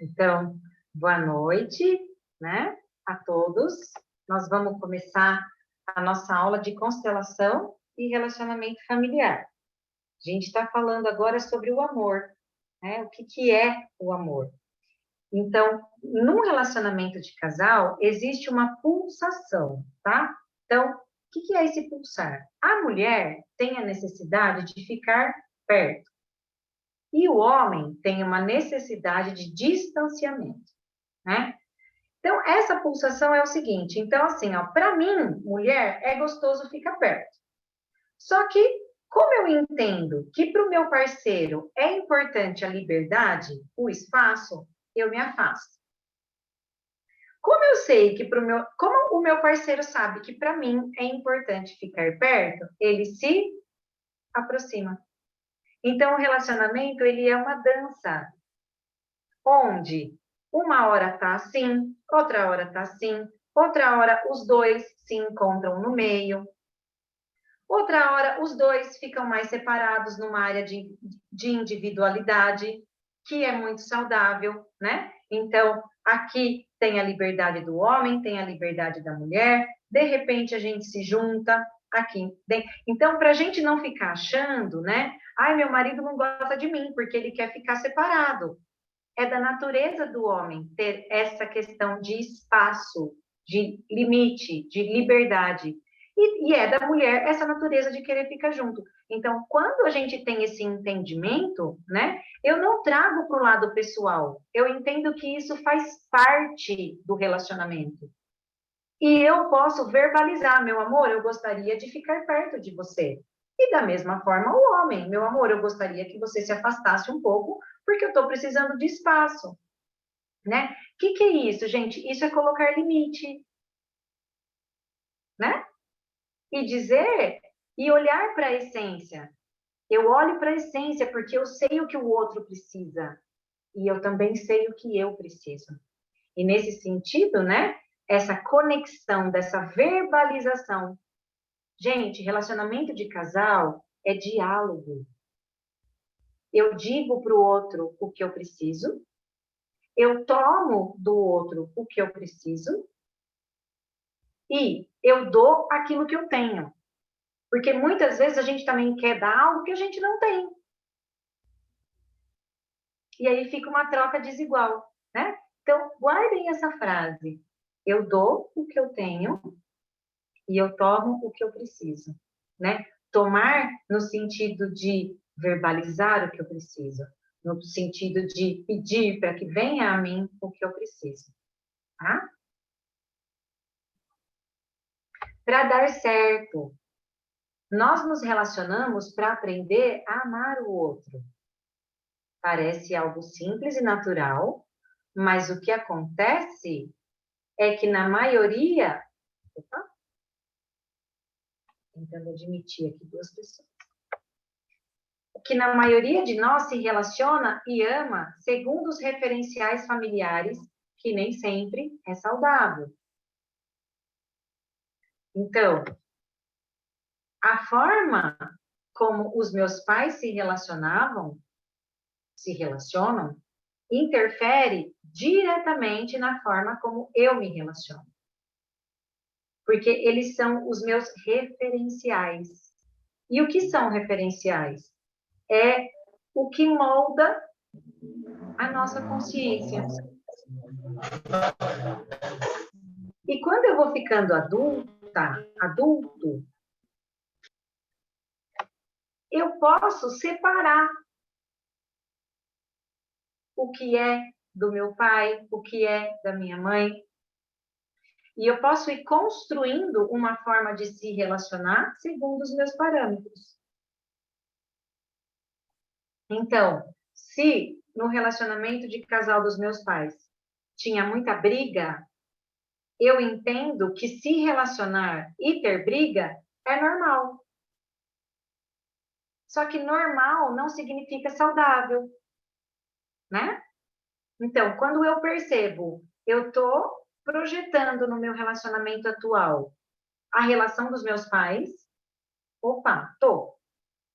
Então, boa noite, né, a todos. Nós vamos começar a nossa aula de constelação e relacionamento familiar. A gente está falando agora sobre o amor, né? O que é o amor? Então, num relacionamento de casal, existe uma pulsação, tá? Então, o que é esse pulsar? A mulher tem a necessidade de ficar perto. E o homem tem uma necessidade de distanciamento, né? Então, essa pulsação é o seguinte, então, assim, ó, para mim, mulher, é gostoso ficar perto. Só que, como eu entendo que para o meu parceiro é importante a liberdade, o espaço, eu me afasto. Como eu sei que como o meu parceiro sabe que para mim é importante ficar perto, ele se aproxima. Então, o relacionamento, ele é uma dança, onde uma hora tá assim, outra hora tá assim, outra hora os dois se encontram no meio, outra hora os dois ficam mais separados numa área de individualidade, que é muito saudável, né? Então, aqui tem a liberdade do homem, tem a liberdade da mulher, de repente a gente se junta aqui. Então, para a gente não ficar achando, né? Ai, meu marido não gosta de mim porque ele quer ficar separado. É da natureza do homem ter essa questão de espaço, de limite, de liberdade. E é da mulher essa natureza de querer ficar junto. Então, quando a gente tem esse entendimento, né, eu não trago para o lado pessoal. Eu entendo que isso faz parte do relacionamento. E eu posso verbalizar, meu amor, eu gostaria de ficar perto de você. E da mesma forma o homem, meu amor, eu gostaria que você se afastasse um pouco, porque eu estou precisando de espaço, né? O que é isso, gente? Isso é colocar limite, né? E dizer, e olhar para a essência. Eu olho para a essência porque eu sei o que o outro precisa. E eu também sei o que eu preciso. E nesse sentido, né? Essa conexão, dessa verbalização. Gente, relacionamento de casal é diálogo. Eu digo para o outro o que eu preciso, eu tomo do outro o que eu preciso e eu dou aquilo que eu tenho. Porque muitas vezes a gente também quer dar algo que a gente não tem. E aí fica uma troca desigual, né? Então, guardem essa frase. Eu dou o que eu tenho e eu tomo o que eu preciso, né? Tomar no sentido de verbalizar o que eu preciso, no sentido de pedir para que venha a mim o que eu preciso, tá? Para dar certo, nós nos relacionamos para aprender a amar o outro. Parece algo simples e natural, mas o que acontece é que na maioria... Opa, tentando admitir aqui duas pessoas. Que na maioria de nós se relaciona e ama segundo os referenciais familiares, que nem sempre é saudável. Então, a forma como os meus pais se relacionavam, se relacionam, interfere diretamente na forma como eu me relaciono. Porque eles são os meus referenciais. E o que são referenciais? É o que molda a nossa consciência. E quando eu vou ficando adulto, eu posso separar o que é do meu pai, o que é da minha mãe. E eu posso ir construindo uma forma de se relacionar segundo os meus parâmetros. Então, se no relacionamento de casal dos meus pais tinha muita briga, eu entendo que se relacionar e ter briga é normal. Só que normal não significa saudável, né? Então, quando eu percebo, eu estou projetando no meu relacionamento atual a relação dos meus pais, opa,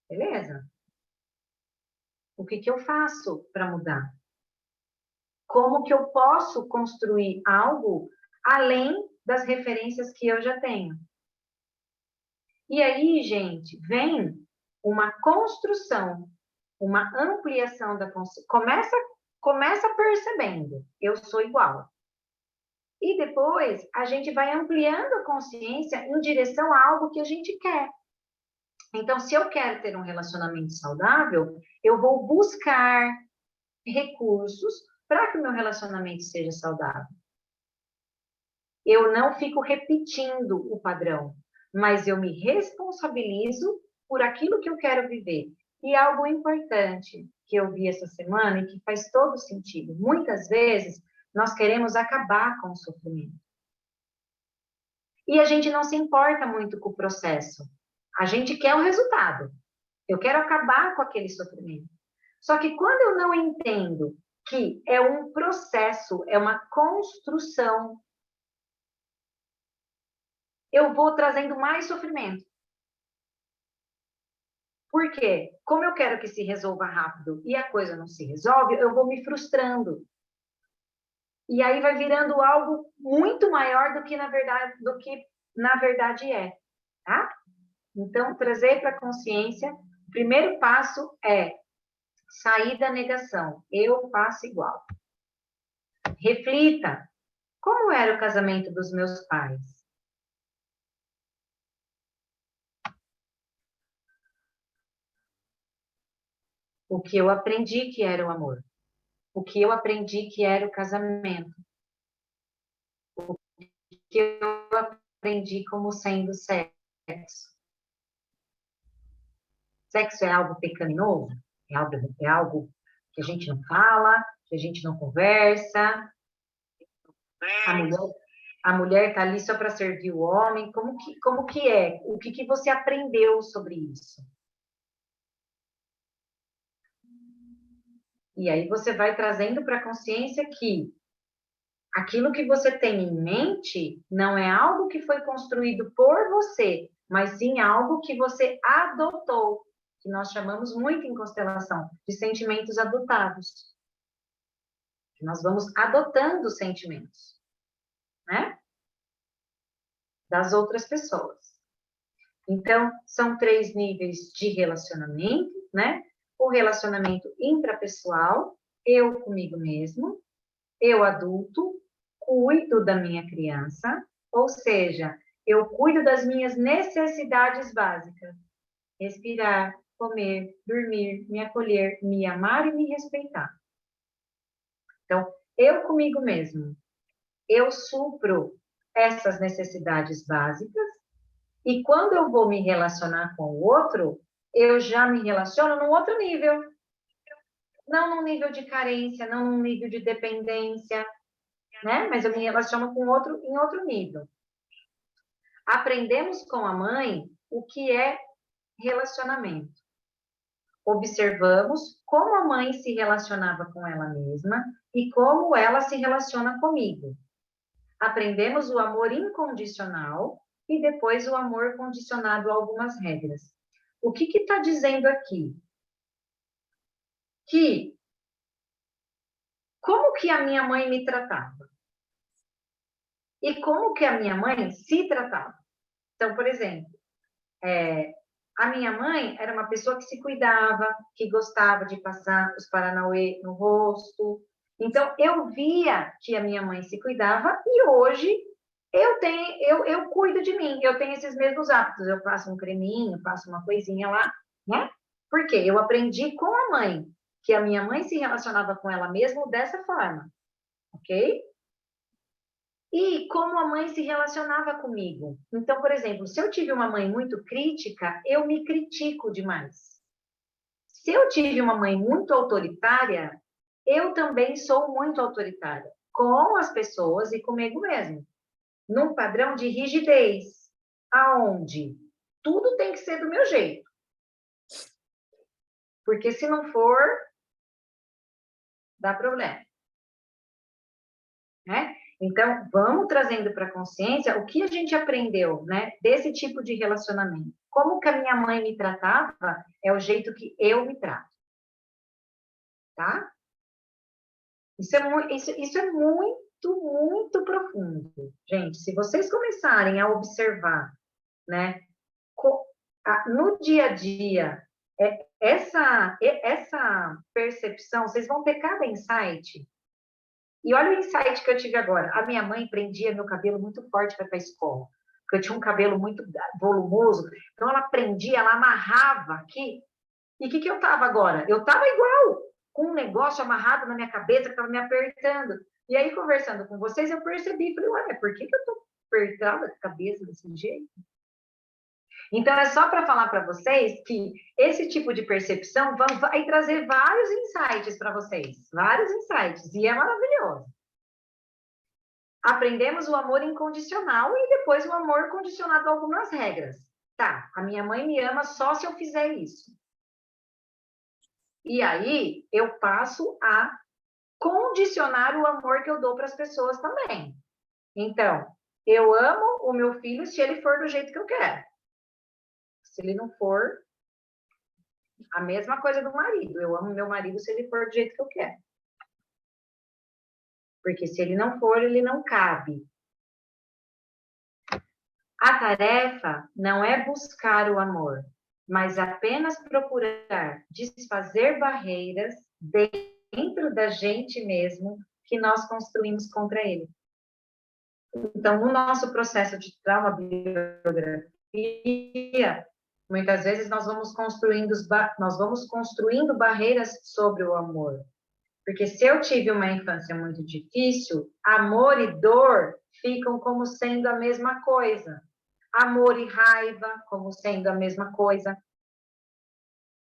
beleza. O que eu faço para mudar? Como que eu posso construir algo além das referências que eu já tenho? E aí, gente, vem uma construção, uma ampliação da consciência. Começa percebendo, eu sou igual. E depois a gente vai ampliando a consciência em direção a algo que a gente quer. Então, se eu quero ter um relacionamento saudável, eu vou buscar recursos para que o meu relacionamento seja saudável. Eu não fico repetindo o padrão, mas eu me responsabilizo por aquilo que eu quero viver. E algo importante que eu vi essa semana e que faz todo sentido. Muitas vezes, nós queremos acabar com o sofrimento. E a gente não se importa muito com o processo. A gente quer o resultado. Eu quero acabar com aquele sofrimento. Só que quando eu não entendo que é um processo, é uma construção, eu vou trazendo mais sofrimento. Por quê? Como eu quero que se resolva rápido e a coisa não se resolve, eu vou me frustrando. E aí vai virando algo muito maior do que na verdade é, tá? Então, trazer para a consciência, o primeiro passo é sair da negação. Eu faço igual. Reflita. Como era o casamento dos meus pais? O que eu aprendi que era o amor? O que eu aprendi que era o casamento? O que eu aprendi como sendo sexo? Sexo é algo pecaminoso? É algo que a gente não fala, que a gente não conversa? A mulher, a mulher está ali só para servir o homem? Como que é? O que você aprendeu sobre isso? E aí você vai trazendo para a consciência que aquilo que você tem em mente não é algo que foi construído por você, mas sim algo que você adotou, que nós chamamos muito em constelação de sentimentos adotados. Nós vamos adotando sentimentos, né? Das outras pessoas. Então, são 3 níveis de relacionamento, né? O relacionamento intrapessoal, eu comigo mesmo, eu adulto, cuido da minha criança, ou seja, eu cuido das minhas necessidades básicas: respirar, comer, dormir, me acolher, me amar e me respeitar. Então, eu comigo mesmo, eu supro essas necessidades básicas e quando eu vou me relacionar com o outro, eu já me relaciono num outro nível. Não num nível de carência, não num nível de dependência, né? Mas eu me relaciono com outro em outro nível. Aprendemos com a mãe o que é relacionamento. Observamos como a mãe se relacionava com ela mesma e como ela se relaciona comigo. Aprendemos o amor incondicional e depois o amor condicionado a algumas regras. O que está dizendo aqui? Que como que a minha mãe me tratava? E como que a minha mãe se tratava? Então, por exemplo, a minha mãe era uma pessoa que se cuidava, que gostava de passar os paranauê no rosto. Então, eu via que a minha mãe se cuidava e hoje eu cuido de mim, eu tenho esses mesmos hábitos. Eu faço um creminho, faço uma coisinha lá, né? Por quê? Eu aprendi com a mãe, que a minha mãe se relacionava com ela mesma dessa forma, ok? E como a mãe se relacionava comigo. Então, por exemplo, se eu tive uma mãe muito crítica, eu me critico demais. Se eu tive uma mãe muito autoritária, eu também sou muito autoritária com as pessoas e comigo mesmo. Num padrão de rigidez, aonde tudo tem que ser do meu jeito. Porque se não for, dá problema. Né? Então, vamos trazendo para a consciência o que a gente aprendeu, né, desse tipo de relacionamento. Como que a minha mãe me tratava é o jeito que eu me trato, tá? Isso é muito, muito profundo. Gente, se vocês começarem a observar, né, no dia a dia, essa percepção, vocês vão ter cada insight. E olha o insight que eu tive agora. A minha mãe prendia meu cabelo muito forte para ir para a escola, porque eu tinha um cabelo muito volumoso. Então, ela prendia, ela amarrava aqui. E o que eu estava agora? Eu estava igual, com um negócio amarrado na minha cabeça que estava me apertando. E aí, conversando com vocês, eu percebi, falei, ué, por que eu estou apertada a cabeça desse jeito? Então, é só para falar para vocês que esse tipo de percepção vai trazer vários insights para vocês, vários insights, e é maravilhoso. Aprendemos o amor incondicional e depois o amor condicionado a algumas regras. Tá, a minha mãe me ama só se eu fizer isso. E aí, eu passo a condicionar o amor que eu dou para as pessoas também. Então, eu amo o meu filho se ele for do jeito que eu quero. Se ele não for, a mesma coisa do marido. Eu amo meu marido se ele for do jeito que eu quero. Porque se ele não for, ele não cabe. A tarefa não é buscar o amor, mas apenas procurar desfazer barreiras dentro da gente mesmo que nós construímos contra ele. Então, no nosso processo de traumabiografia, muitas vezes nós vamos construindo barreiras sobre o amor. Porque se eu tive uma infância muito difícil, amor e dor ficam como sendo a mesma coisa. Amor e raiva como sendo a mesma coisa.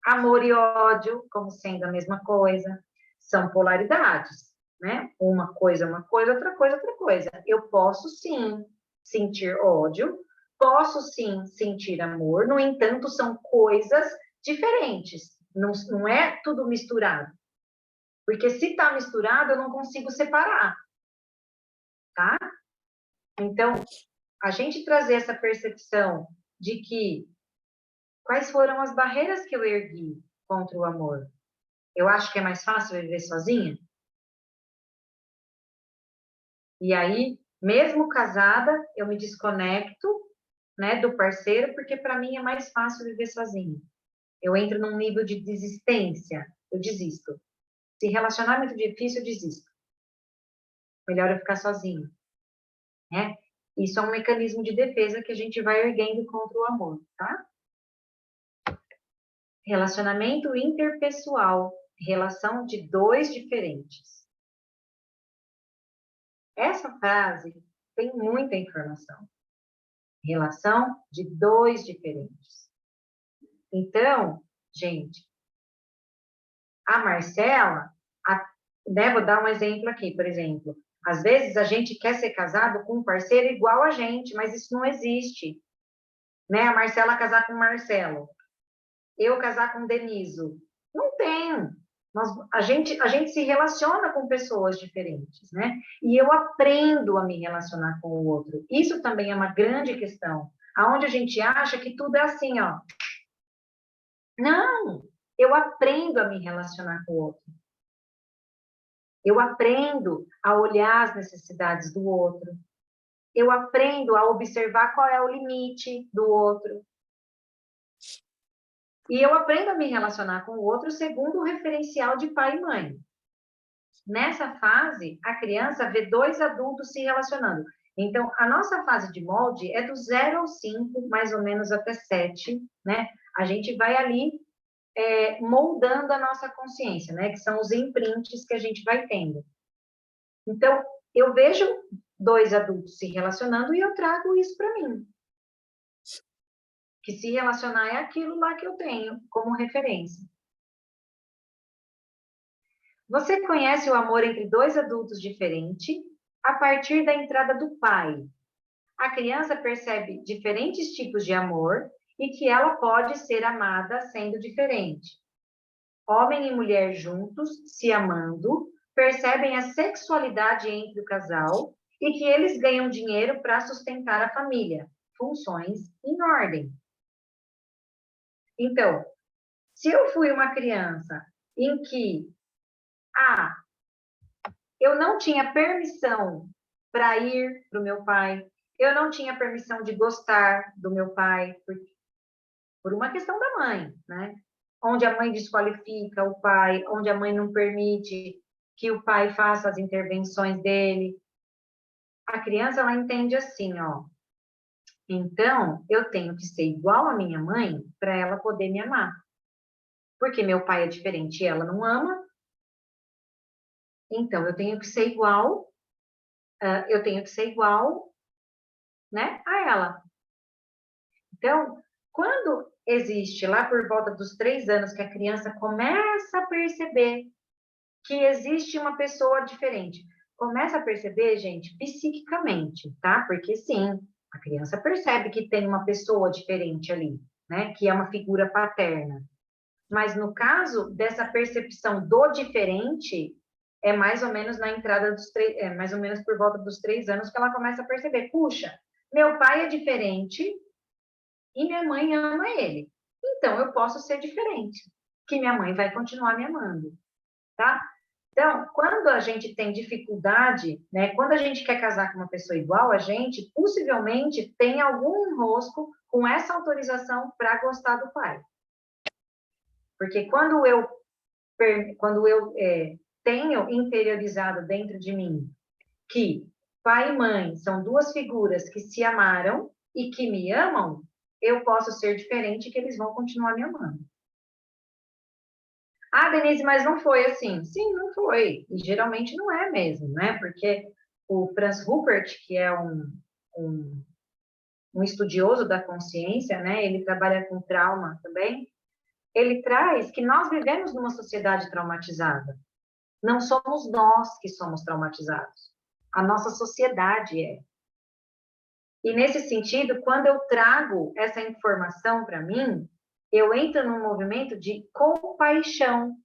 Amor e ódio como sendo a mesma coisa. São polaridades, né? Uma coisa é uma coisa, outra coisa é outra coisa. Eu posso sim sentir ódio, posso sim sentir amor, no entanto, são coisas diferentes. Não é tudo misturado. Porque se está misturado, eu não consigo separar, tá? Então, a gente trazer essa percepção de que quais foram as barreiras que eu ergui contra o amor. Eu acho que é mais fácil viver sozinha. E aí, mesmo casada, eu me desconecto, né, do parceiro, porque para mim é mais fácil viver sozinha. Eu entro num nível de desistência, eu desisto. Se relacionar é muito difícil, eu desisto. Melhor eu ficar sozinha, né? Isso é um mecanismo de defesa que a gente vai erguendo contra o amor, tá? Relacionamento interpessoal, relação de dois diferentes. Essa frase tem muita informação. Relação de dois diferentes. Então, gente, a Marcela, né, vou dar um exemplo aqui, por exemplo. Às vezes a gente quer ser casado com um parceiro igual a gente, mas isso não existe. Né? A Marcela casar com o Marcelo, eu casar com o Deniso. Não tem. A gente se relaciona com pessoas diferentes, né? E eu aprendo a me relacionar com o outro. Isso também é uma grande questão. Aonde a gente acha que tudo é assim, ó. Não! Eu aprendo a me relacionar com o outro. Eu aprendo a olhar as necessidades do outro. Eu aprendo a observar qual é o limite do outro. E eu aprendo a me relacionar com o outro segundo o referencial de pai e mãe. Nessa fase, a criança vê dois adultos se relacionando. Então, a nossa fase de molde é do 0 ao 5, mais ou menos até 7, né? A gente vai ali moldando a nossa consciência, né? Que são os imprints que a gente vai tendo. Então, eu vejo dois adultos se relacionando e eu trago isso para mim. Que se relacionar é aquilo lá que eu tenho como referência. Você conhece o amor entre dois adultos diferentes a partir da entrada do pai. A criança percebe diferentes tipos de amor e que ela pode ser amada sendo diferente. Homem e mulher juntos, se amando, percebem a sexualidade entre o casal e que eles ganham dinheiro para sustentar a família. Funções em ordem. Então, se eu fui uma criança em que eu não tinha permissão para ir para o meu pai, eu não tinha permissão de gostar do meu pai, por uma questão da mãe, né? Onde a mãe desqualifica o pai, onde a mãe não permite que o pai faça as intervenções dele. A criança, ela entende assim, ó. Então, eu tenho que ser igual à minha mãe para ela poder me amar. Porque meu pai é diferente e ela não ama, então eu tenho que ser igual, né, a ela. Então, quando existe lá por volta dos 3 anos que a criança começa a perceber que existe uma pessoa diferente, começa a perceber, gente, psiquicamente, tá? Porque sim, a criança percebe que tem uma pessoa diferente ali, né? Que é uma figura paterna. Mas no caso dessa percepção do diferente, é mais ou menos na entrada mais ou menos por volta dos 3 anos que ela começa a perceber, puxa, meu pai é diferente e minha mãe ama ele. Então eu posso ser diferente, que minha mãe vai continuar me amando, tá? Então, quando a gente tem dificuldade, né, quando a gente quer casar com uma pessoa igual a gente, possivelmente tem algum enrosco com essa autorização para gostar do pai. Porque quando eu tenho interiorizado dentro de mim que pai e mãe são duas figuras que se amaram e que me amam, eu posso ser diferente que eles vão continuar me amando. Ah, Denise, mas não foi assim. Sim, não foi. E geralmente não é mesmo, né? Porque o Franz Rupert, que é um, um estudioso da consciência, né? Ele trabalha com trauma também. Ele traz que nós vivemos numa sociedade traumatizada. Não somos nós que somos traumatizados. A nossa sociedade é. E nesse sentido, quando eu trago essa informação para mim, eu entro num movimento de compaixão.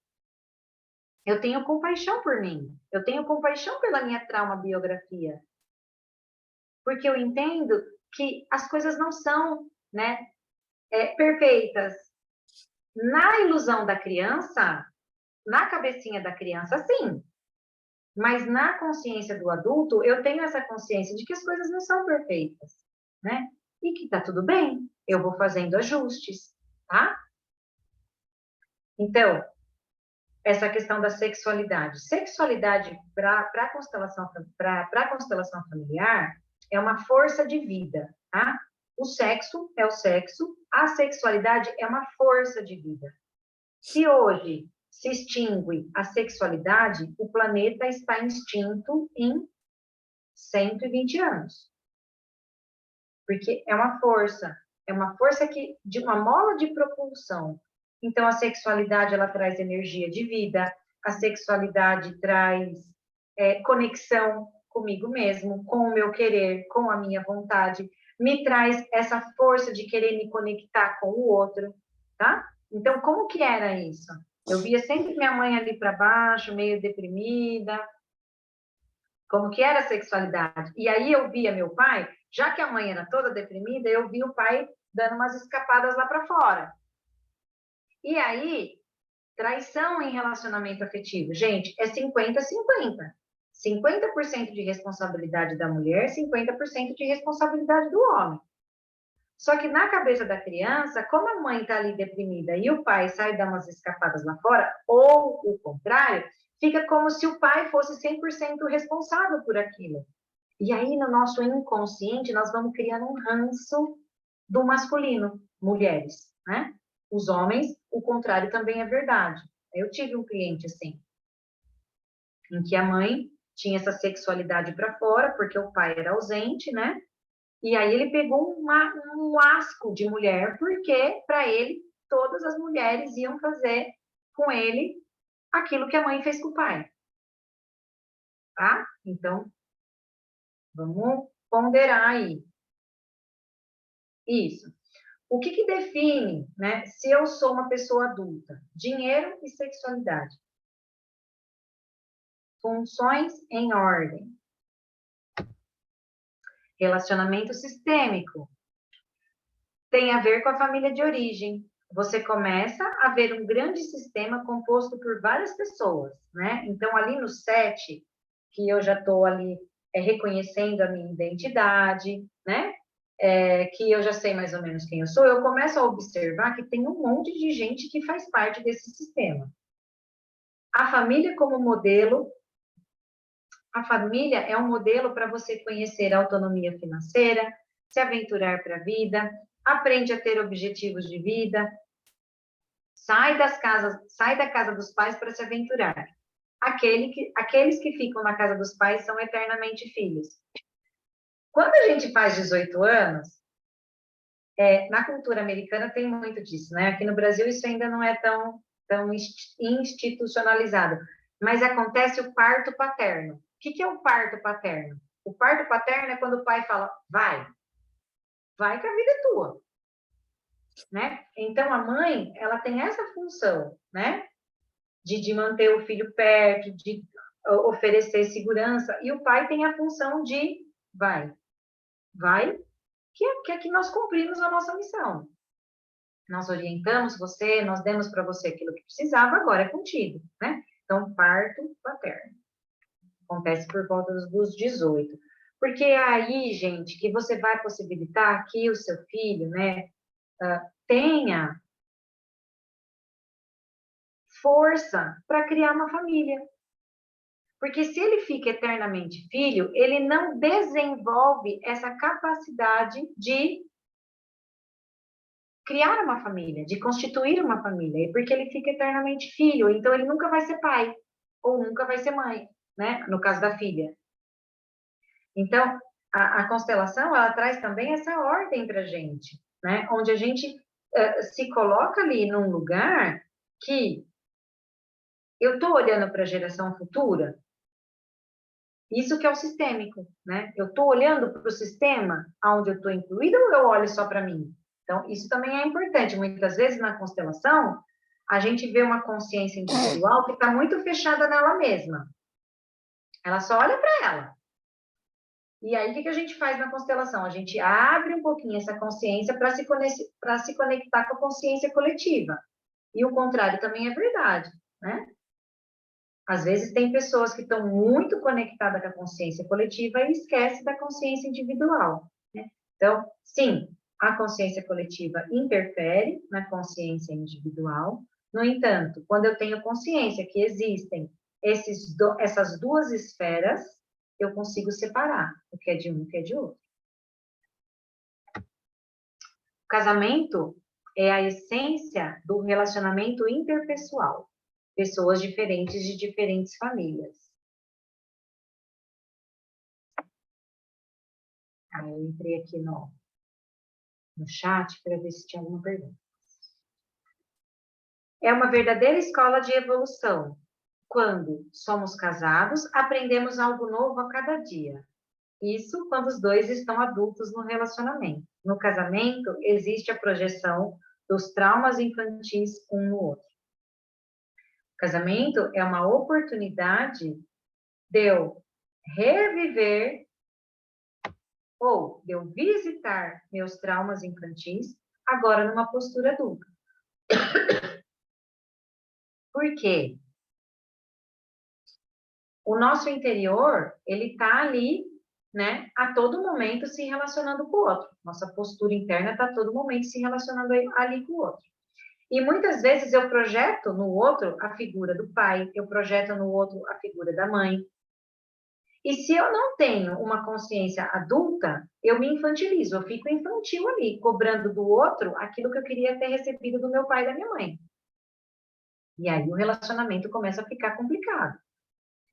Eu tenho compaixão por mim. Eu tenho compaixão pela minha traumabiografia. Porque eu entendo que as coisas não são, né, perfeitas. Na ilusão da criança, na cabecinha da criança, sim. Mas na consciência do adulto, eu tenho essa consciência de que as coisas não são perfeitas, né? E que tá tudo bem, eu vou fazendo ajustes, tá? Então, essa questão da sexualidade. Sexualidade para a constelação familiar é uma força de vida, tá? O sexo é o sexo, a sexualidade é uma força de vida. Se hoje se extingue a sexualidade, o planeta está extinto em 120 anos. Porque é uma força que de uma mola de propulsão. Então a sexualidade ela traz energia de vida, a sexualidade traz conexão comigo mesmo, com o meu querer, com a minha vontade, me traz essa força de querer me conectar com o outro, tá? Então como que era isso? Eu via sempre minha mãe ali para baixo, meio deprimida, como que era a sexualidade. E aí eu via meu pai, já que a mãe era toda deprimida, eu via o pai dando umas escapadas lá para fora. E aí, traição em relacionamento afetivo. Gente, é 50-50. 50% de responsabilidade da mulher, 50% de responsabilidade do homem. Só que na cabeça da criança, como a mãe está ali deprimida e o pai sai dar umas escapadas lá fora, ou o contrário, fica como se o pai fosse 100% responsável por aquilo. E aí, no nosso inconsciente, nós vamos criando um ranço do masculino, mulheres, né? Os homens, o contrário também é verdade. Eu tive um cliente assim, em que a mãe tinha essa sexualidade para fora, porque o pai era ausente, né? E aí ele pegou um asco de mulher, porque para ele todas as mulheres iam fazer com ele aquilo que a mãe fez com o pai. Tá? Então, vamos ponderar aí. Isso. O que define, né, se eu sou uma pessoa adulta? Dinheiro e sexualidade. Funções em ordem. Relacionamento sistêmico. Tem a ver com a família de origem. Você começa a ver um grande sistema composto por várias pessoas, né? Então, ali no 7, que eu já estou ali reconhecendo a minha identidade, né? Que eu já sei mais ou menos quem eu sou, eu começo a observar que tem um monte de gente que faz parte desse sistema. A família como modelo, a família é um modelo para você conhecer a autonomia financeira, se aventurar para a vida, aprende a ter objetivos de vida, sai da casa dos pais para se aventurar. Aqueles que ficam na casa dos pais são eternamente filhos. Quando a gente faz 18 anos, na cultura americana tem muito disso, né? Aqui no Brasil isso ainda não é tão institucionalizado, mas acontece o parto paterno. O que é o parto paterno? O parto paterno é quando o pai fala, vai que a vida é tua, né? Então a mãe, ela tem essa função, né? De manter o filho perto, de oferecer segurança, e o pai tem a função de vai, que é que nós cumprimos a nossa missão. Nós orientamos você, nós demos para você aquilo que precisava, agora é contigo, né? Então, parto paterno. Acontece por volta dos 18. Porque aí, gente, que você vai possibilitar que o seu filho, né, tenha força para criar uma família. Porque se ele fica eternamente filho, ele não desenvolve essa capacidade de criar uma família, de constituir uma família, porque ele fica eternamente filho, então ele nunca vai ser pai, ou nunca vai ser mãe, né? No caso da filha. Então, a constelação, ela traz também essa ordem para a gente, né? Onde a gente se coloca ali num lugar que eu estou olhando para a geração futura, isso que é o sistêmico, né? Eu estou olhando para o sistema onde eu estou incluída ou eu olho só para mim? Então, isso também é importante. Muitas vezes na constelação, a gente vê uma consciência individual que está muito fechada nela mesma. Ela só olha para ela. E aí, o que a gente faz na constelação? A gente abre um pouquinho essa consciência para se conectar com a consciência coletiva. E o contrário também é verdade, né? Às vezes tem pessoas que estão muito conectadas com a consciência coletiva e esquecem da consciência individual, né? Então, sim, a consciência coletiva interfere na consciência individual. No entanto, quando eu tenho consciência que existem essas duas esferas, eu consigo separar o que é de um e o que é de outro. O casamento é a essência do relacionamento interpessoal. Pessoas diferentes de diferentes famílias. Aí eu entrei aqui no chat para ver se tinha alguma pergunta. É uma verdadeira escola de evolução. Quando somos casados, aprendemos algo novo a cada dia. Isso quando os dois estão adultos no relacionamento. No casamento, existe a projeção dos traumas infantis um no outro. O casamento é uma oportunidade de eu reviver ou de eu visitar meus traumas infantis agora numa postura adulta. Por quê? O nosso interior, ele tá ali, né, a todo momento se relacionando com o outro. Nossa postura interna está a todo momento se relacionando ali com o outro. E muitas vezes eu projeto no outro a figura do pai, eu projeto no outro a figura da mãe. E se eu não tenho uma consciência adulta, eu me infantilizo, eu fico infantil ali, cobrando do outro aquilo que eu queria ter recebido do meu pai e da minha mãe. E aí o relacionamento começa a ficar complicado.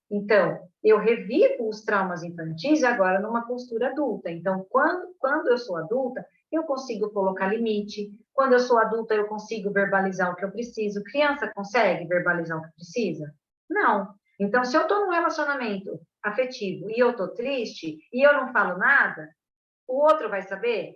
Então, eu revivo os traumas infantis agora numa postura adulta. Então, quando eu sou adulta, eu consigo colocar limite. Quando eu sou adulta, eu consigo verbalizar o que eu preciso. Criança consegue verbalizar o que precisa? Não. Então, se eu estou num relacionamento afetivo e eu estou triste e eu não falo nada, o outro vai saber?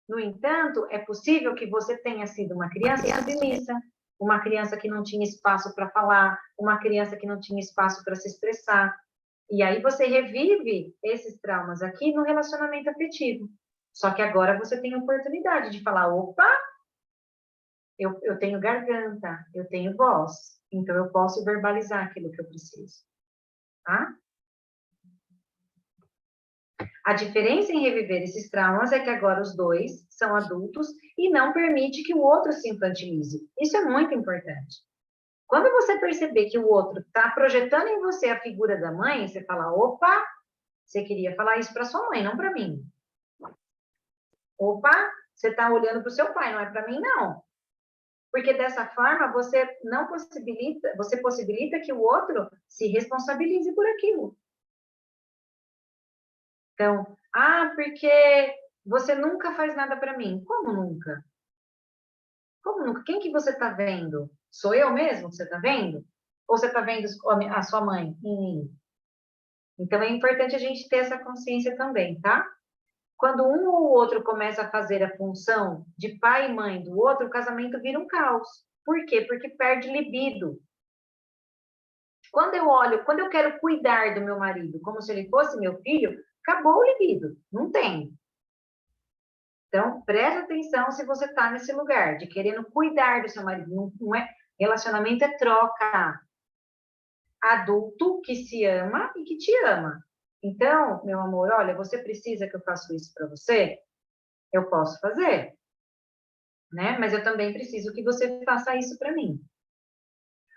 No entanto, é possível que você tenha sido uma criança submissa, uma criança que não tinha espaço para falar, uma criança que não tinha espaço para se expressar. E aí você revive esses traumas aqui no relacionamento afetivo. Só que agora você tem a oportunidade de falar, opa, eu tenho garganta, eu tenho voz, então eu posso verbalizar aquilo que eu preciso. tá? A diferença em reviver esses traumas é que agora os dois são adultos e não permite que o outro se infantilize. Isso é muito importante. Quando você perceber que o outro está projetando em você a figura da mãe, você fala, opa, você queria falar isso para sua mãe, não para mim. Opa, você está olhando para o seu pai, não é para mim, não. Porque dessa forma você não possibilita, você possibilita que o outro se responsabilize por aquilo. Então, porque você nunca faz nada para mim. Como nunca? Como nunca? Quem que você está vendo? Sou eu mesmo que você está vendo? Ou você está vendo a sua mãe em mim? Então, é importante a gente ter essa consciência também, tá? Quando um ou outro começa a fazer a função de pai e mãe do outro, o casamento vira um caos. Por quê? Porque perde libido. Quando eu quero cuidar do meu marido como se ele fosse meu filho, acabou o libido. Não tem. Então, presta atenção se você está nesse lugar, de querendo cuidar do seu marido. Não é, relacionamento é troca. Adulto que se ama e que te ama. Então, meu amor, olha, você precisa que eu faça isso para você? Eu posso fazer, né? Mas eu também preciso que você faça isso para mim.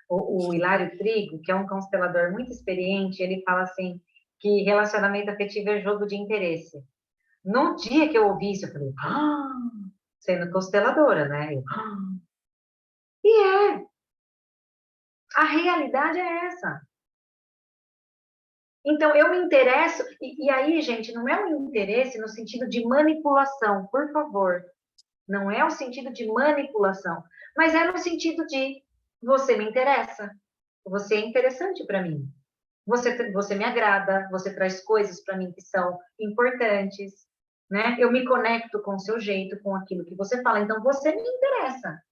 O Hilário Trigo, que é um constelador muito experiente, ele fala assim, que relacionamento afetivo é jogo de interesse. No dia que eu ouvi isso, eu falei, sendo consteladora, né? E a realidade é essa. Então, eu me interesso, e aí, gente, não é um interesse no sentido de manipulação, por favor. Não é o sentido de manipulação, mas é no sentido de você me interessa, você é interessante para mim, você me agrada, você traz coisas para mim que são importantes, né? Eu me conecto com o seu jeito, com aquilo que você fala, então você me interessa.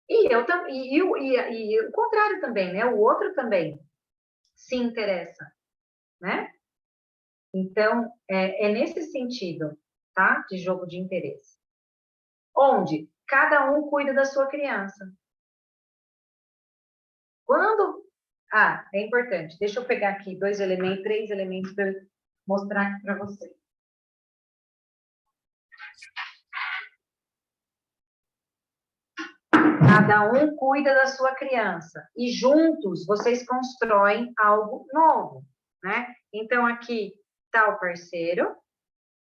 E eu também, e o contrário também, né? O outro também se interessa, né? Então, é nesse sentido, tá? De jogo de interesse. Onde cada um cuida da sua criança. Quando... é importante. Deixa eu pegar aqui 2 elementos, 3 elementos para mostrar aqui para você. Cada um cuida da sua criança. E juntos vocês constroem algo novo, né? Então, aqui está o parceiro.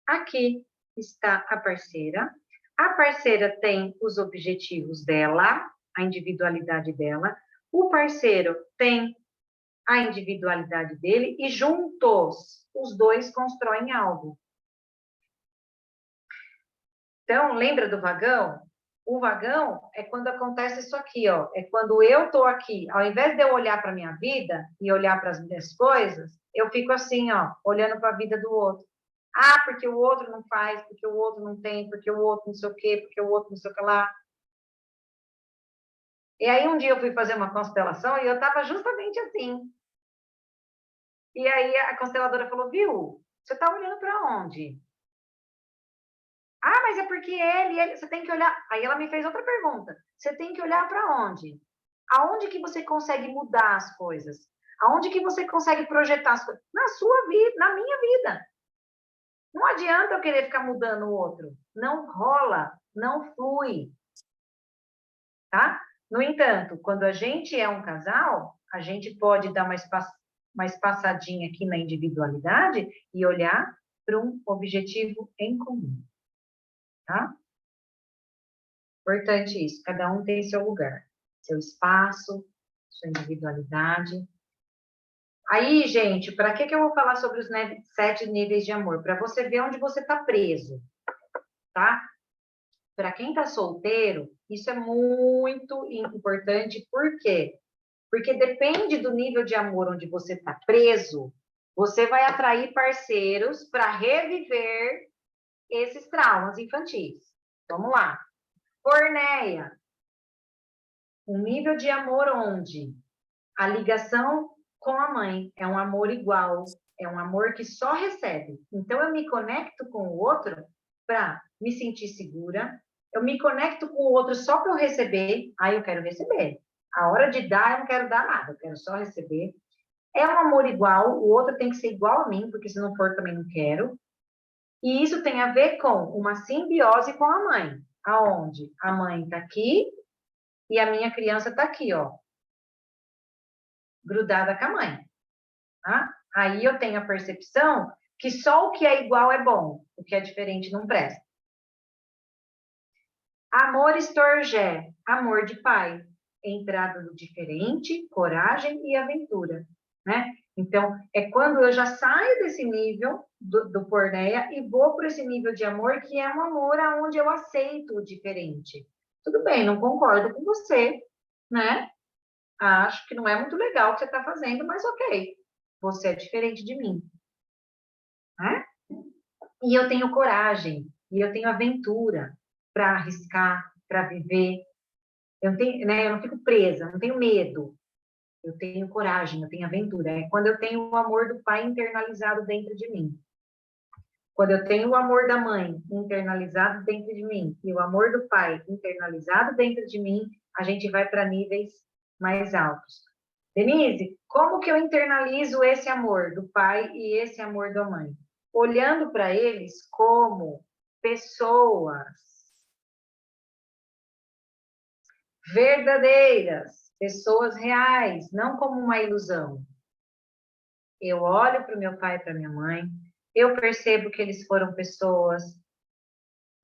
Aqui está a parceira. A parceira tem os objetivos dela, a individualidade dela. O parceiro tem a individualidade dele e juntos os dois constroem algo. Então, lembra do vagão? O vagão é quando acontece isso aqui, ó. É quando eu tô aqui, ao invés de eu olhar para minha vida e olhar para as minhas coisas, eu fico assim, ó, olhando para a vida do outro. Porque o outro não faz, porque o outro não tem, porque o outro não sei o quê, porque o outro não sei o que lá. E aí um dia eu fui fazer uma constelação e eu estava justamente assim. E aí a consteladora falou, viu, você está olhando para onde? Mas é porque ele, você tem que olhar. Aí ela me fez outra pergunta. Você tem que olhar para onde? Aonde que você consegue mudar as coisas? Aonde que você consegue projetar as coisas? Na sua vida, na minha vida. Não adianta eu querer ficar mudando o outro. Não rola, não flui. Tá? No entanto, quando a gente é um casal, a gente pode dar uma espaçadinha aqui na individualidade e olhar para um objetivo em comum. Tá? Importante isso, cada um tem seu lugar, seu espaço, sua individualidade. Aí, gente, para que eu vou falar sobre os 7 níveis de amor? Para você ver onde você está preso, tá? Para quem está solteiro, isso é muito importante, por quê? Porque depende do nível de amor onde você está preso, você vai atrair parceiros para reviver esses traumas infantis. Vamos lá. Porneia, um nível de amor onde a ligação com a mãe é um amor igual, é um amor que só recebe. Então, eu me conecto com o outro para me sentir segura, eu me conecto com o outro só para eu receber, aí eu quero receber. A hora de dar, eu não quero dar nada, eu quero só receber. É um amor igual, o outro tem que ser igual a mim, porque se não for, também não quero. E isso tem a ver com uma simbiose com a mãe, aonde a mãe está aqui e a minha criança está aqui, ó, grudada com a mãe, tá? Aí eu tenho a percepção que só o que é igual é bom, o que é diferente não presta. Amor estorgé, amor de pai, entrada do diferente, coragem e aventura, né? Então, é quando eu já saio desse nível do porneia e vou para esse nível de amor, que é um amor onde eu aceito o diferente. Tudo bem, não concordo com você, né? Acho que não é muito legal o que você está fazendo, mas ok, você é diferente de mim, né? E eu tenho coragem, e eu tenho aventura para arriscar, para viver. Eu, tenho, né, eu não fico presa, não tenho medo. Eu tenho coragem, eu tenho aventura. É quando eu tenho o amor do pai internalizado dentro de mim. Quando eu tenho o amor da mãe internalizado dentro de mim e o amor do pai internalizado dentro de mim, a gente vai para níveis mais altos. Denise, como que eu internalizo esse amor do pai e esse amor da mãe? Olhando para eles como pessoas verdadeiras, pessoas reais, não como uma ilusão. Eu olho para o meu pai e para minha mãe, eu percebo que eles foram pessoas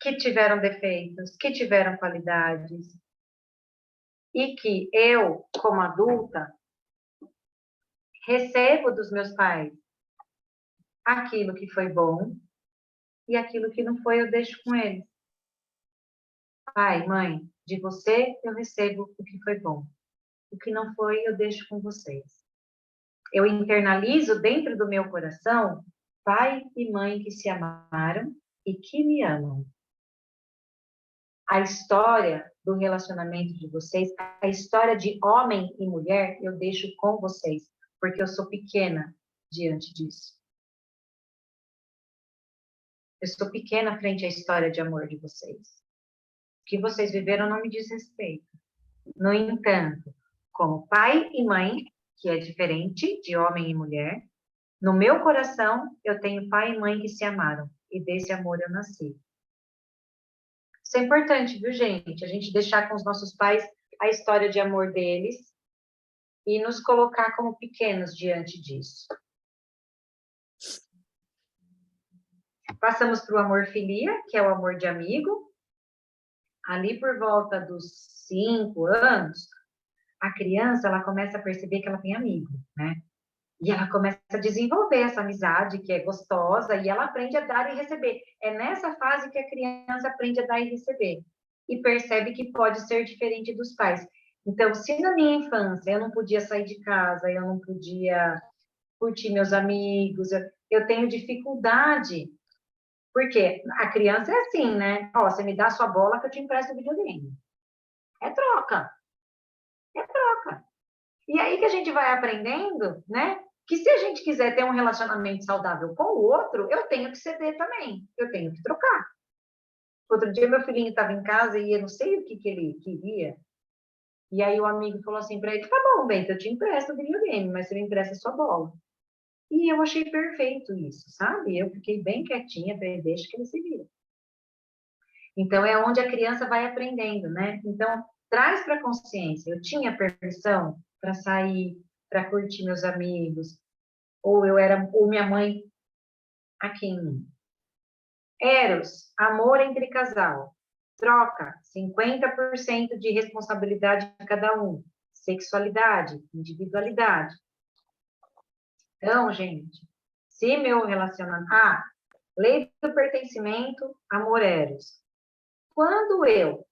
que tiveram defeitos, que tiveram qualidades, e que eu, como adulta, recebo dos meus pais aquilo que foi bom e aquilo que não foi eu deixo com eles. Pai, mãe, de você eu recebo o que foi bom. O que não foi eu deixo com vocês. Eu internalizo dentro do meu coração pai e mãe que se amaram e que me amam. A história do relacionamento de vocês, a história de homem e mulher, eu deixo com vocês, porque eu sou pequena diante disso. Eu sou pequena frente à história de amor de vocês. O que vocês viveram não me diz respeito. No entanto, como pai e mãe, que é diferente de homem e mulher, no meu coração eu tenho pai e mãe que se amaram, e desse amor eu nasci. Isso é importante, viu, gente? A gente deixar com os nossos pais a história de amor deles e nos colocar como pequenos diante disso. Passamos para o amor filia, que é o amor de amigo. Ali por volta dos 5 anos, a criança ela começa a perceber que ela tem amigo, né? E ela começa a desenvolver essa amizade que é gostosa e ela aprende a dar e receber. É nessa fase que a criança aprende a dar e receber e percebe que pode ser diferente dos pais. Então, se na minha infância eu não podia sair de casa, eu não podia curtir meus amigos, eu tenho dificuldade, porque a criança é assim, né? Ó, você me dá a sua bola que eu te empresto o videogame. É troca, é troca. E aí que a gente vai aprendendo, né? Que se a gente quiser ter um relacionamento saudável com o outro, eu tenho que ceder também, eu tenho que trocar. Outro dia meu filhinho estava em casa e eu não sei o que, que ele queria, e aí o amigo falou assim para ele, tá bom, Bento, eu te empresto o videogame, mas você me empresta a sua bola. E eu achei perfeito isso, sabe? Eu fiquei bem quietinha, deixa que ele se vira. Então, é onde a criança vai aprendendo, né? Então, traz para a consciência. Eu tinha permissão para sair, para curtir meus amigos, ou minha mãe aqui em mim. Eros, amor entre casal. Troca, 50% de responsabilidade de cada um. Sexualidade, individualidade. Então, gente, se meu relacionamento... Ah, lei do pertencimento, amor eros. Quando eu... O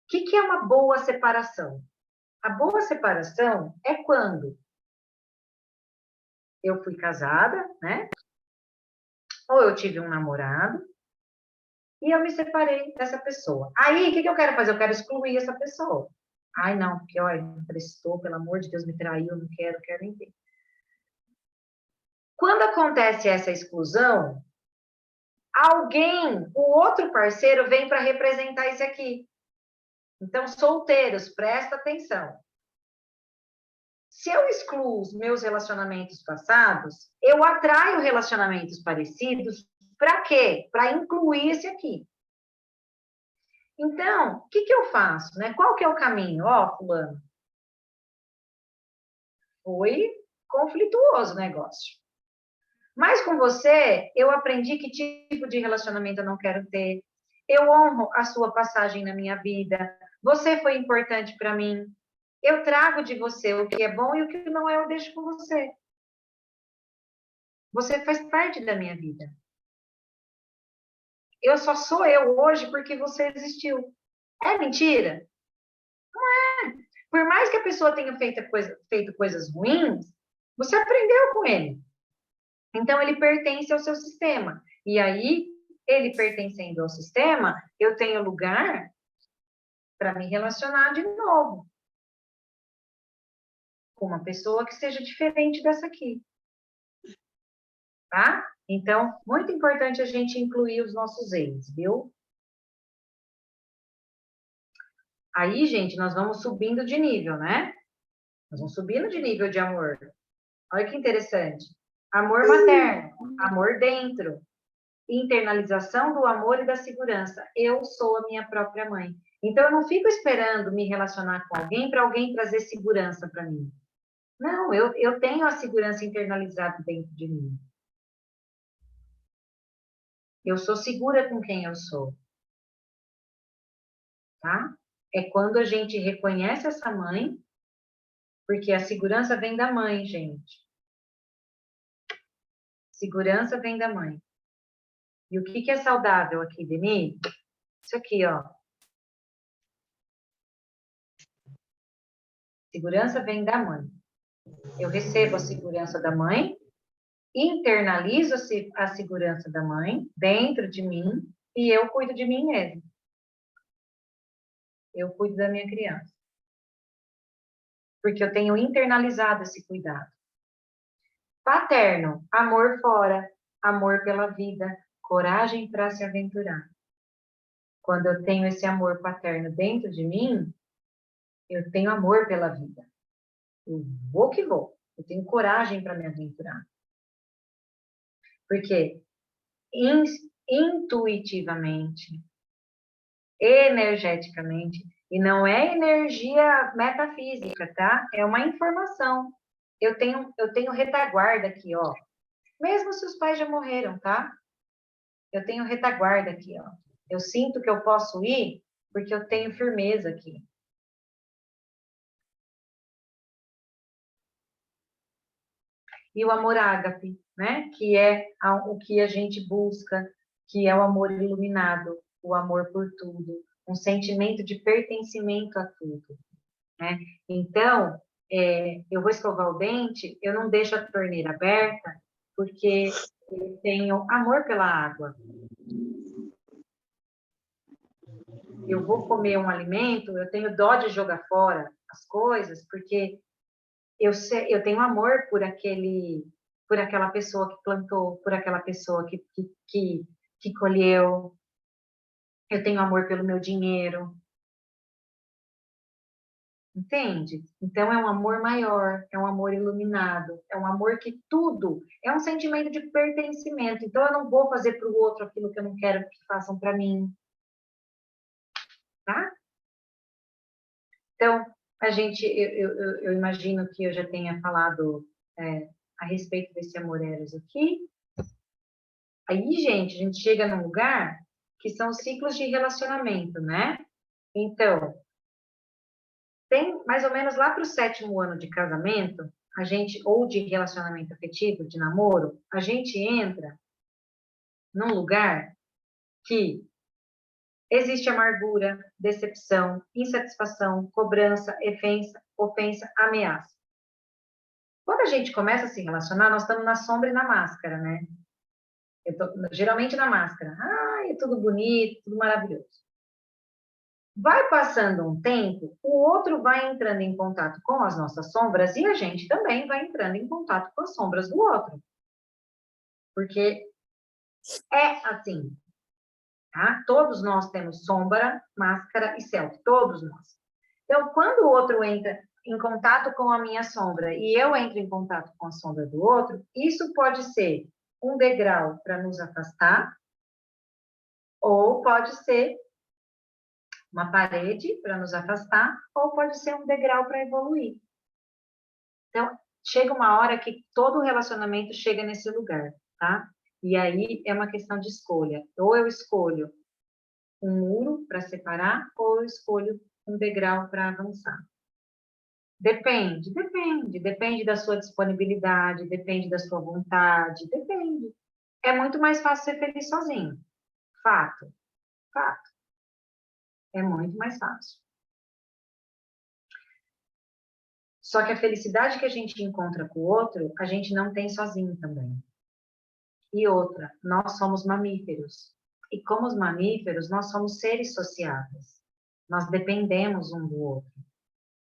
que é uma boa separação? A boa separação é quando eu fui casada, né? Ou eu tive um namorado e eu me separei dessa pessoa. Aí, o que eu quero fazer? Eu quero excluir essa pessoa. Ai, não, porque, olha, me prestou, pelo amor de Deus, me traiu, não quero, quero nem ver. Quando acontece essa exclusão, alguém, o outro parceiro, vem para representar isso aqui. Então, solteiros, presta atenção. Se eu excluo os meus relacionamentos passados, eu atraio relacionamentos parecidos. Para quê? Para incluir esse aqui. Então, o que eu faço, né? Qual que é o caminho? Ó, fulano, foi conflituoso o negócio. Mas com você, eu aprendi que tipo de relacionamento eu não quero ter. Eu honro a sua passagem na minha vida. Você foi importante para mim. Eu trago de você o que é bom e o que não é, eu deixo com você. Você faz parte da minha vida. Eu só sou eu hoje porque você existiu. É mentira? Não é. Por mais que a pessoa tenha feito coisas ruins, você aprendeu com ele. Então, ele pertence ao seu sistema. E aí, ele pertencendo ao sistema, eu tenho lugar para me relacionar de novo com uma pessoa que seja diferente dessa aqui. Tá? Então, muito importante a gente incluir os nossos ex, viu? Aí, gente, nós vamos subindo de nível, né? Nós vamos subindo de nível de amor. Olha que interessante. Amor materno, amor dentro, internalização do amor e da segurança. Eu sou a minha própria mãe. Então, eu não fico esperando me relacionar com alguém para alguém trazer segurança para mim. Não, eu tenho a segurança internalizada dentro de mim. Eu sou segura com quem eu sou. Tá? É quando a gente reconhece essa mãe, porque a segurança vem da mãe, gente. Segurança vem da mãe. E o que é saudável aqui, Denise? Isso aqui, ó. Segurança vem da mãe. Eu recebo a segurança da mãe, internalizo a segurança da mãe dentro de mim e eu cuido de mim mesmo. Eu cuido da minha criança. Porque eu tenho internalizado esse cuidado. Paterno, amor fora, amor pela vida, coragem para se aventurar. Quando eu tenho esse amor paterno dentro de mim, eu tenho amor pela vida. Eu vou que vou. Eu tenho coragem para me aventurar. Porque intuitivamente, energeticamente, e não é energia metafísica, tá? É uma informação. Eu tenho retaguarda aqui, ó. Mesmo se os pais já morreram, tá? Eu tenho retaguarda aqui, ó. Eu sinto que eu posso ir porque eu tenho firmeza aqui. E o amor ágape, né? Que é o que a gente busca, que é o amor iluminado, o amor por tudo, um sentimento de pertencimento a tudo, né? Então, eu vou escovar o dente, eu não deixo a torneira aberta, porque eu tenho amor pela água. Eu vou comer um alimento, eu tenho dó de jogar fora as coisas, porque eu tenho amor por aquela pessoa que plantou, por aquela pessoa que colheu. Eu tenho amor pelo meu dinheiro. Entende? Então é um amor maior, é um amor iluminado, é um amor que tudo é um sentimento de pertencimento. Então eu não vou fazer para o outro aquilo que eu não quero que façam para mim, tá? Então eu imagino que eu já tenha falado a respeito desse amor eros aqui. Aí, gente, a gente chega num lugar que são os ciclos de relacionamento, né? Então, tem mais ou menos lá para o 7º ano de casamento, a gente, ou de relacionamento afetivo, de namoro, a gente entra num lugar que existe amargura, decepção, insatisfação, cobrança, ofensa, ameaça. Quando a gente começa a se relacionar, nós estamos na sombra e na máscara, né? Geralmente na máscara. Ai, é tudo bonito, tudo maravilhoso. Vai passando um tempo, o outro vai entrando em contato com as nossas sombras e a gente também vai entrando em contato com as sombras do outro. Porque é assim, tá? Todos nós temos sombra, máscara e self, todos nós. Então, quando o outro entra, em contato com a minha sombra e eu entro em contato com a sombra do outro, isso pode ser um degrau para nos afastar, ou pode ser uma parede para nos afastar, ou pode ser um degrau para evoluir. Então, chega uma hora que todo relacionamento chega nesse lugar, tá? E aí é uma questão de escolha. Ou eu escolho um muro para separar, ou eu escolho um degrau para avançar. Depende da sua disponibilidade, depende da sua vontade, depende. É muito mais fácil ser feliz sozinho. Fato, fato. É muito mais fácil. Só que a felicidade que a gente encontra com o outro, a gente não tem sozinho também. E outra, nós somos mamíferos. E como os mamíferos, nós somos seres sociáveis. Nós dependemos um do outro.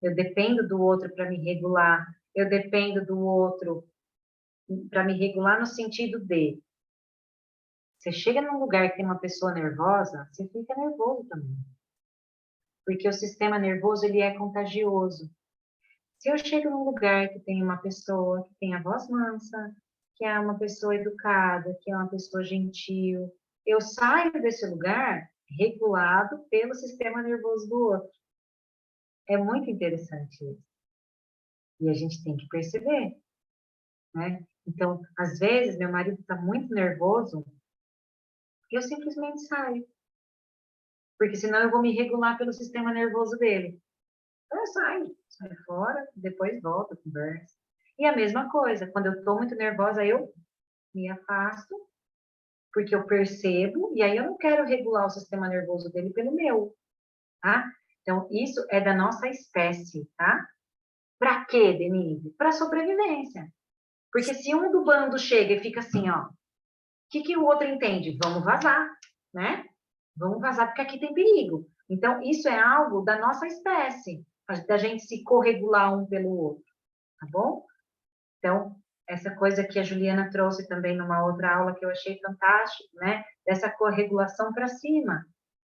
Eu dependo do outro para me regular. Eu dependo do outro para me regular no sentido de você chega num lugar que tem uma pessoa nervosa, você fica nervoso também. Porque o sistema nervoso, ele é contagioso. Se eu chego num lugar que tem uma pessoa que tem a voz mansa, que é uma pessoa educada, que é uma pessoa gentil, eu saio desse lugar regulado pelo sistema nervoso do outro. É muito interessante isso. E a gente tem que perceber, né? Então, às vezes, meu marido está muito nervoso e eu simplesmente saio. Porque senão eu vou me regular pelo sistema nervoso dele. Então, eu saio fora, depois volto, conversa. E a mesma coisa, quando eu estou muito nervosa, eu me afasto, porque eu percebo, e aí eu não quero regular o sistema nervoso dele pelo meu, tá? Então, isso é da nossa espécie, tá? Para quê, Denise? Para sobrevivência. Porque se um do bando chega e fica assim, ó, o que o outro entende? Vamos vazar, né? Vamos vazar porque aqui tem perigo. Então, isso é algo da nossa espécie, da gente se corregular um pelo outro, tá bom? Então, essa coisa que a Juliana trouxe também numa outra aula que eu achei fantástico, né? Dessa corregulação para cima.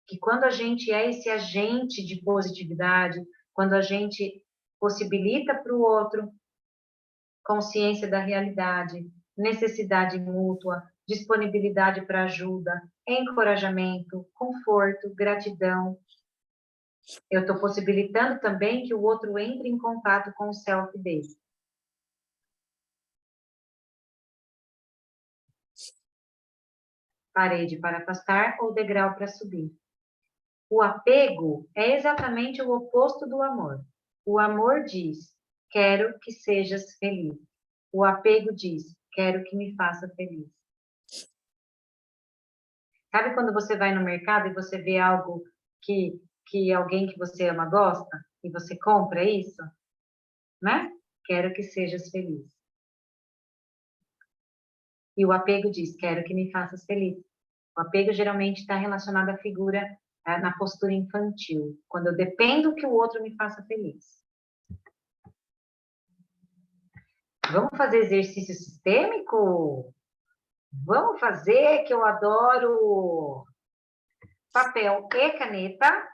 Que quando a gente é esse agente de positividade, quando a gente possibilita para o outro consciência da realidade, necessidade mútua, disponibilidade para ajuda, encorajamento, conforto, gratidão. Eu estou possibilitando também que o outro entre em contato com o self dele. Parede para afastar ou degrau para subir. O apego é exatamente o oposto do amor. O amor diz, quero que sejas feliz. O apego diz, quero que me faça feliz. Sabe quando você vai no mercado e você vê algo que alguém que você ama gosta e você compra isso? Né? Quero que sejas feliz. E o apego diz, quero que me faças feliz. O apego geralmente está relacionado à figura, na postura infantil, quando eu dependo que o outro me faça feliz. Vamos fazer exercício sistêmico? Vamos fazer, que eu adoro papel e caneta.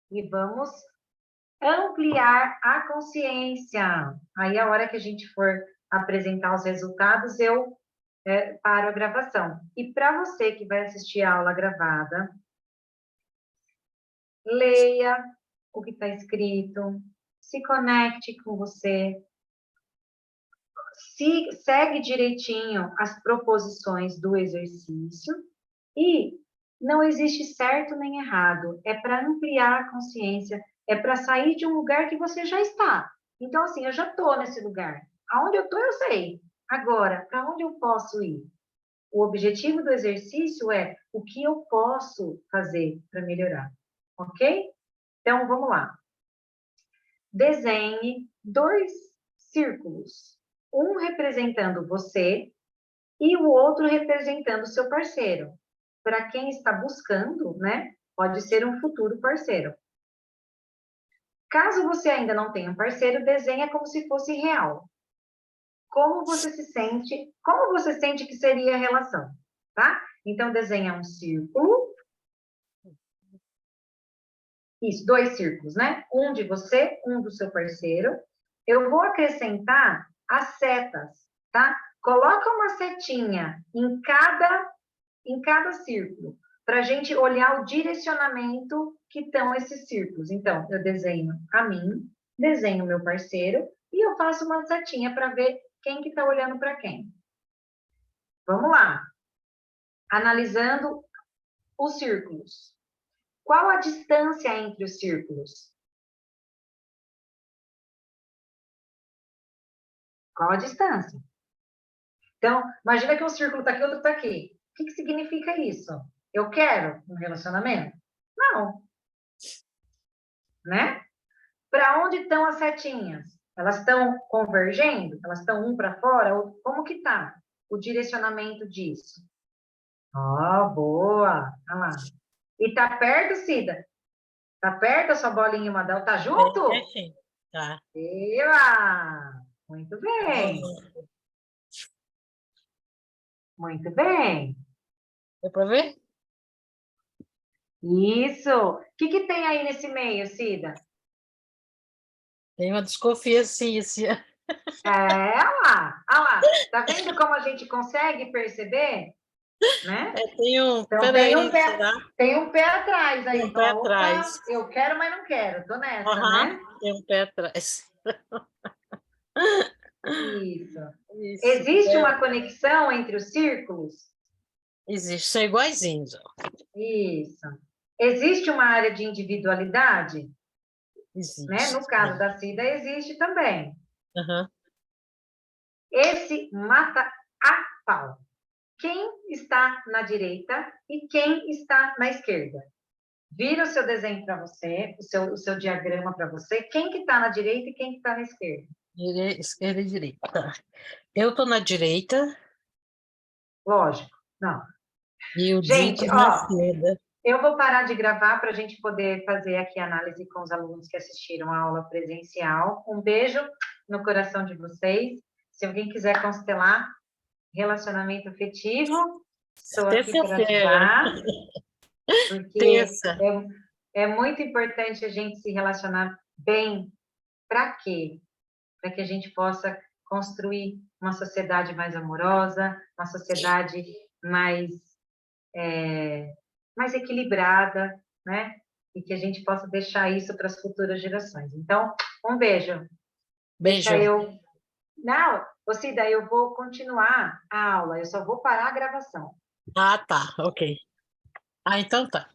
E vamos ampliar a consciência. Aí, a hora que a gente for apresentar os resultados, eu paro a gravação. E para você que vai assistir a aula gravada, leia o que está escrito, se conecte com você, segue direitinho as proposições do exercício e não existe certo nem errado, é para ampliar a consciência, é para sair de um lugar que você já está. Então, assim, eu já estou nesse lugar. Aonde eu estou, eu sei. Agora, para onde eu posso ir? O objetivo do exercício é o que eu posso fazer para melhorar, ok? Então, vamos lá. Desenhe 2 círculos, um representando você e o outro representando o seu parceiro. Para quem está buscando, né, pode ser um futuro parceiro. Caso você ainda não tenha um parceiro, desenha como se fosse real. Como você sente que seria a relação, tá? Então, desenha um círculo Isso, 2 círculos, né? Um de você, um do seu parceiro. Eu vou acrescentar as setas, tá? Coloca uma setinha em cada círculo, para a gente olhar o direcionamento que estão esses círculos. Então, eu desenho a mim, desenho o meu parceiro, e eu faço uma setinha para ver quem que está olhando para quem. Vamos lá. Analisando os círculos. Qual a distância entre os círculos? Qual a distância? Então, imagina que um círculo está aqui, outro está aqui. O que significa isso? Eu quero um relacionamento? Não. Né? Para onde estão as setinhas? Elas estão convergendo? Elas estão um para fora? Como que está o direcionamento disso? Boa! Olha lá. E está perto, Cida? Está perto a sua bolinha, Madel? Tá junto? Sim, tá. Viva! Muito bem. Muito bem. Deu para ver? Isso. O que tem aí nesse meio, Cida? Tem uma desconfiança. Olha lá. Tá vendo como a gente consegue perceber? Né? Tem um... Então, Peraí, será? Tem um pé atrás aí. Tem um pé atrás. Eu quero, mas não quero. Tô nessa, né? Tem um pé atrás. Isso. Isso. Existe uma conexão entre os círculos? Existe, são iguaizinhos. Isso. Existe uma área de individualidade? Existe. Né? No caso da Cida, existe também. Uhum. Esse mata a pau. Quem está na direita e quem está na esquerda? Vira o seu desenho para você, o seu diagrama para você. Quem que está na direita e quem que está na esquerda? Esquerda e direita. Eu estou na direita. Lógico, não. E o Gente, Dito na esquerda. Eu vou parar de gravar para a gente poder fazer aqui a análise com os alunos que assistiram a aula presencial. Um beijo no coração de vocês. Se alguém quiser constelar relacionamento afetivo, estou aqui para ajudar. Porque é muito importante a gente se relacionar bem. Para quê? Para que a gente possa construir uma sociedade mais amorosa, uma sociedade mais equilibrada, né? E que a gente possa deixar isso para as futuras gerações. Então, um beijo. Beijo. Não, Cida, eu vou continuar a aula, eu só vou parar a gravação. Tá, ok. Então tá.